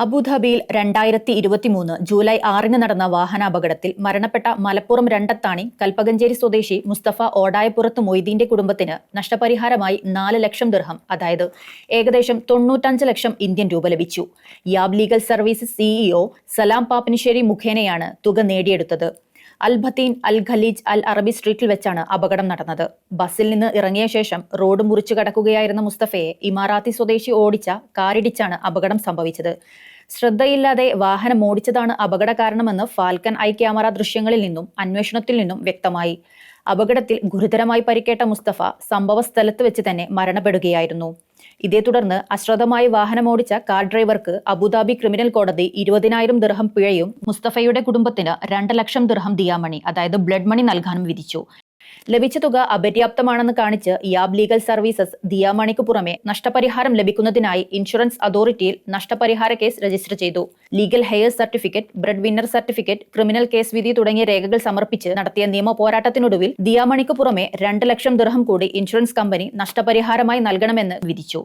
അബുദാബിയിൽ 2023 ജൂലൈ 6 നടന്ന വാഹനാപകടത്തിൽ മരണപ്പെട്ട മലപ്പുറം രണ്ടത്താണി കൽപ്പകഞ്ചേരി സ്വദേശി മുസ്തഫ ഓടായപ്പുറത്ത് മൊയ്തീന്റെ കുടുംബത്തിന് നഷ്ടപരിഹാരമായി 4 ലക്ഷം ദിർഹം, അതായത് ഏകദേശം 95 ലക്ഷം ഇന്ത്യൻ രൂപ ലഭിച്ചു. യാബ് ലീഗൽ സർവീസസ് സിഇഒ സലാം പാപ്പിനിശ്ശേരി മുഖേനയാണ് തുക നേടിയെടുത്തത്. അൽ ബത്തീൻ അൽ ഖലീജ് അൽ അറബി സ്ട്രീറ്റിൽ വെച്ചാണ് അപകടം നടന്നത്. ബസ്സിൽ നിന്ന് ഇറങ്ങിയ ശേഷം റോഡ് മുറിച്ചു കടക്കുകയായിരുന്ന മുസ്തഫയെ ഇമാറാത്തി സ്വദേശി ഓടിച്ച കാറിടിച്ചാണ് അപകടം സംഭവിച്ചത്. ശ്രദ്ധയില്ലാതെ വാഹനം ഓടിച്ചതാണ് അപകട കാരണമെന്ന് ഫാൽക്കൺ ഐ ക്യാമറ ദൃശ്യങ്ങളിൽ നിന്നും അന്വേഷണത്തിൽ നിന്നും വ്യക്തമായി. അപകടത്തിൽ ഗുരുതരമായി പരിക്കേറ്റ മുസ്തഫ സംഭവ സ്ഥലത്ത് വെച്ച് തന്നെ മരണപ്പെടുകയായിരുന്നു. ഇതേ തുടർന്ന് അശ്രദ്ധമായി വാഹനമോടിച്ച കാർ ഡ്രൈവർക്ക് അബുദാബി ക്രിമിനൽ കോടതി 20,000 ദിർഹം പിഴയും മുസ്തഫയുടെ കുടുംബത്തിന് 2 ലക്ഷം ദിർഹം ദിയാമണി, അതായത് ബ്ലഡ് മണി നൽകാനും വിധിച്ചു. ലഭിച്ച തുക അപര്യാപ്തമാണെന്ന് കാണിച്ച് യാബ് ലീഗൽ സർവീസസ് ദിയാമണിക്ക് പുറമെ നഷ്ടപരിഹാരം ലഭിക്കുന്നതിനായി ഇൻഷുറൻസ് അതോറിറ്റിയിൽ നഷ്ടപരിഹാര കേസ് രജിസ്റ്റർ ചെയ്തു. Legal hair certificate, bread winner certificate, criminal case വിധി തുടങ്ങിയ രേഖകൾ സമർപ്പിച്ച് നടത്തിയ നിയമ പോരാട്ടത്തിനൊടുവിൽ ദിയാമണിക്ക് പുറമെ 2 ലക്ഷം ദിർഹം കൂടി ഇൻഷുറൻസ് കമ്പനി നഷ്ടപരിഹാരമായി നൽകണമെന്ന് വിധിച്ചു.